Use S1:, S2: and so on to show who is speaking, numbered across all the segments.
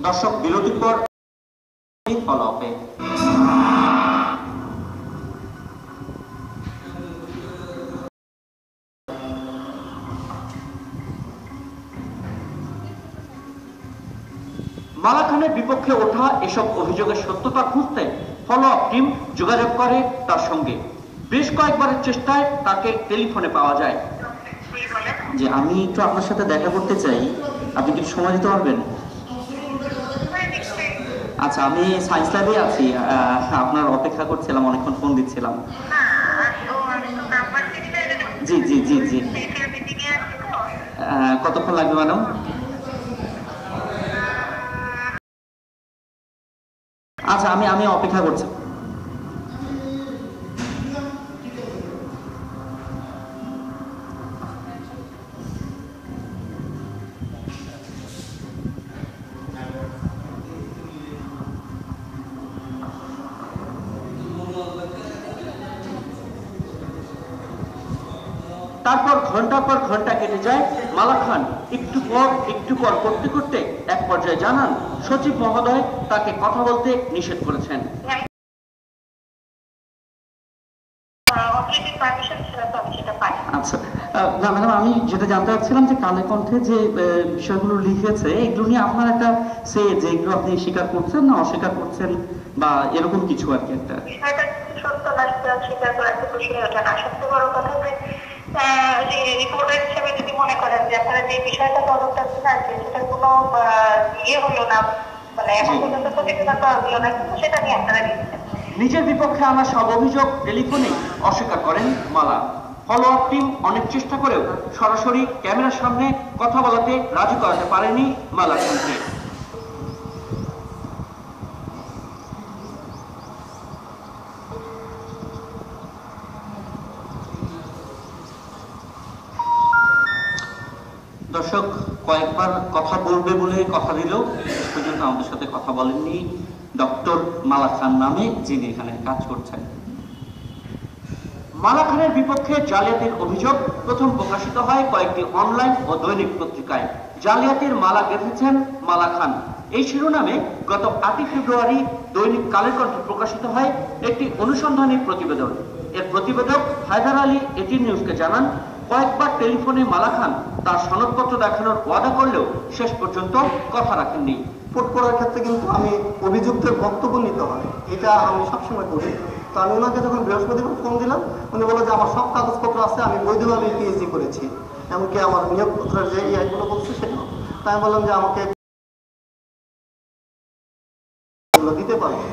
S1: দর্শক বিরতির পর ফলো আপে মালা খানের বিপক্ষে ওঠা এসব অভিযোগের সত্যতা খুঁজতে ফলো আপ টিম যোগাযোগ করে তার সঙ্গে। বেশ কয়েকবারের চেষ্টায় তাকে টেলিফোনে পাওয়া যায়। যে আমি একটু আপনার সাথে দেখা করতে চাই, আপনি কি সময় দিতে পারবেন? আচ্ছা, আমি সায়েন্স ল্যাবে আছি, আপনার অপেক্ষা করছিলাম, অনেকক্ষণ ফোন দিচ্ছিলাম। জি জি জি জি। কতক্ষণ লাগবে ম্যাডাম? আচ্ছা, আমি অপেক্ষা করছি। তারপর ঘন্টার পর ঘন্টা কেটে যায়। মালা খান একটু পর করতে করতে এক পর্যায়ে জানান সচিব মহোদয় তাকে কথা বলতে নিষেধ করেছেন। আচ্ছা না ম্যাডাম, আমি যেটা জানতে চাচ্ছিলাম যে কালে কণ্ঠে যে বিষয়গুলো লিখেছে এগুলো নিয়ে আপনার একটা সে যে এগুলো আপনি স্বীকার করছেন না অস্বীকার করছেন বা এরকম কিছু আর কি একটা
S2: সত্য স্বীকার করার প্রশ্নই ওঠে না। সবচেয়ে বড় কথা যে রিপোর্টার হিসেবে যদি মনে করেন যে আপনারা যে বিষয়টা তদন্তাধীন আছে সেটা কোনো ইয়ে হলো না, মানে এখন পর্যন্ত প্রতিক্রিয়া করা হলো না, কিন্তু সেটা নিয়ে আপনারা নিচ্ছেন।
S1: নিজের বিপক্ষে আনা সব অভিযোগ টেলিফোনে অস্বীকার করেন মালা। ফলো আপ টিম অনেক চেষ্টা করেও সরাসরি ক্যামেরার সামনে কথা বলাতে রাজি করাতে পারেনি মালা খানকে। দর্শক কয়েকবার কথা বলবে বলে কথা দিলেও শেষ পর্যন্ত আমাদের সাথে কথা বলেননি ডক্টর মালা খান নামে যিনি এখানে কাজ করছেন। মালা খানের বিপক্ষে জালিয়াতির অভিযোগ প্রথম প্রকাশিত হয় কয়েকটি অনলাইন ও দৈনিক পত্রিকায়। জালিয়াতির মালা গেঁথেছেন মালা খান, এই শিরোনামে গত 8 ফেব্রুয়ারি দৈনিক কালের কণ্ঠে প্রকাশিত হয় একটি অনুসন্ধানী প্রতিবেদন। এর প্রতিবেদক হায়দার আলী এটি নিউজকে জানান কয়েকবার টেলিফোনে মালা খান তার সনদপত্র দেখানোর ওয়াদা করলেও শেষ পর্যন্ত কথা রাখেননি।
S3: রিপোর্ট করার ক্ষেত্রে কিন্তু আমি অভিযুক্তের বক্তব্য নিতে হয়, এটা আমি সবসময় করি। তো আমি ওনাকে যখন বৃহস্পতিবার ফোন দিলাম, উনি বলল যে আমার সব কাগজপত্র আছে, আমি বৈধভাবে পিএইচডি করেছি, এমনকি আমার নিয়োগপত্রের যে ইয়েগুলো বলছে সেটা। তাই আমি বললাম যে আমাকে দিতে পারবো।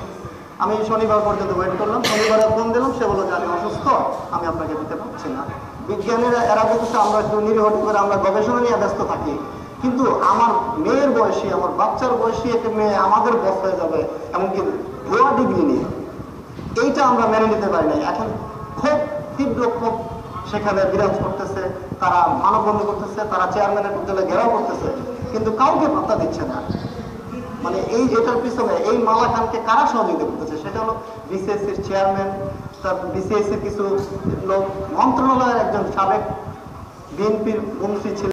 S3: আমি শনিবার পর্যন্ত ওয়েট করলাম, শনিবারে ফোন দিলাম, সে বললো যে আমি অসুস্থ, আমি আপনাকে দিতে পারছি না। বিজ্ঞানীরা এরা বলতেছে আমরা একটু নিরীহ করে আমরা গবেষণা নিয়ে ব্যস্ত থাকি, কিন্তু আমার মেয়ের বয়সী, আমার বাচ্চার বয়সী একটা মেয়ে আমাদের বস হয়ে যাবে, এমনকি ভুয়া ডিগ্রি নিয়ে, এইটা আমরা মেনে নিতে পারি না। এখন খুব তীব্র ক্ষোভ সেখানে বিরাজ করতেছে, তারা মানববন্ধন করতেছে, তারা চেয়ারম্যানের বিদ্যালয়ে ঘেরাও করতেছে, কিন্তু কাউকে পাত্তা দিচ্ছে না। মানে এই এটার পিছনে এই মালা খানকে কারা সহযোগিতা করতেছে সেটা হলো বিসিএসসির চেয়ারম্যান, তার বিসিএসসির কিছু লোক, মন্ত্রণালয়ের একজন সাবেক বিএনপির মন্ত্রী ছিলেন।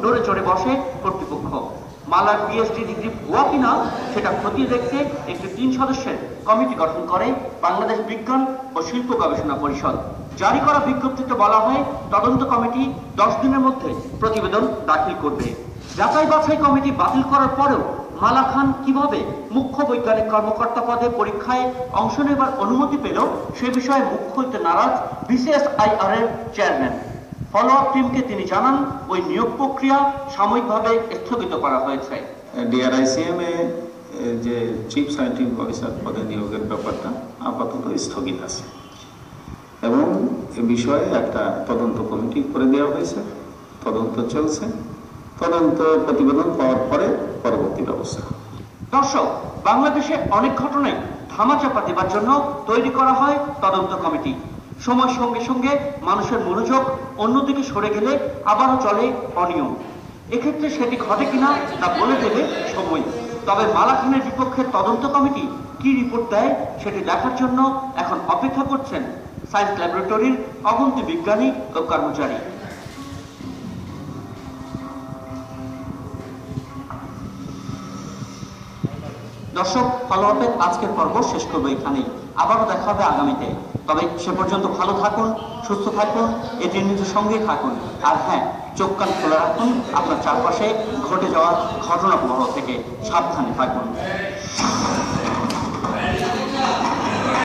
S1: নড়ে চড়ে বসে কর্তৃপক্ষ। মালার পিএইচডি ডিগ্রি ভুয়া কিনা সেটা খতিয়ে দেখতে একটি 3 সদস্যের কমিটি গঠন করে বাংলাদেশ বিজ্ঞান ও শিল্প গবেষণা পরিষদ। জারি করা বিজ্ঞপ্তিতে বলা হয় তদন্ত কমিটি 10 দিনের মধ্যে প্রতিবেদন দাখিল করবে। যাচাই বাছাই কমিটি বাতিল করার পরেও মালা খান কিভাবে মুখ্য বৈজ্ঞানিক কর্মকর্তা পদে পরীক্ষায় অংশ নেবার অনুমতি পেল সে বিষয়ে মুখ খুলতে নারাজ বিসিএসআইআর এর চেয়ারম্যান। ফলো আপ টিমকে তিনি জানান ওই নিয়োগ প্রক্রিয়া সাময়িকভাবে স্থগিত করা হয়েছে।
S4: ডিআরআইসিএম এ যে চিফ সায়েন্টিফিক অফিসার পদে নিয়োগের ব্যাপারটা আপাতত স্থগিত আছে এবং এ বিষয়ে একটা তদন্ত কমিটি করে দেওয়া হয়েছে, তদন্ত চলছে, তদন্ত প্রতিবেদন পাওয়ার পরে পরবর্তী ব্যবস্থা।
S1: দর্শক, বাংলাদেশে অনেক ঘটনায় ধামাচাপা দেবার জন্য তৈরি করা হয় তদন্ত কমিটি। সময়ের সঙ্গে সঙ্গে মানুষের মনোযোগ অন্যদিকে সরে গেলে আবারও চলে অনিয়ম। এক্ষেত্রে সেটি ঘটে কিনা তা বলে দেবে সময়। তবে মালা খানের বিপক্ষে তদন্ত কমিটি কি রিপোর্ট দেয় সেটি দেখার জন্য এখন অপেক্ষা করছেন সায়েন্স ল্যাবরেটরির অগন্তি বিজ্ঞানী ও কর্মচারী। দর্শক, ফলো আপের আজকের পর্ব শেষ করবো এখানেই। আবারও দেখা হবে আগামীতে। তবে সে পর্যন্ত ভালো থাকুন, সুস্থ থাকুন, এটির নিজের সঙ্গেই থাকুন। আর হ্যাঁ, চোখ কান খোলা রাখুন, আপনার চারপাশে ঘটে যাওয়া ঘটনাপ্রবাহ থেকে সাবধানে থাকুন।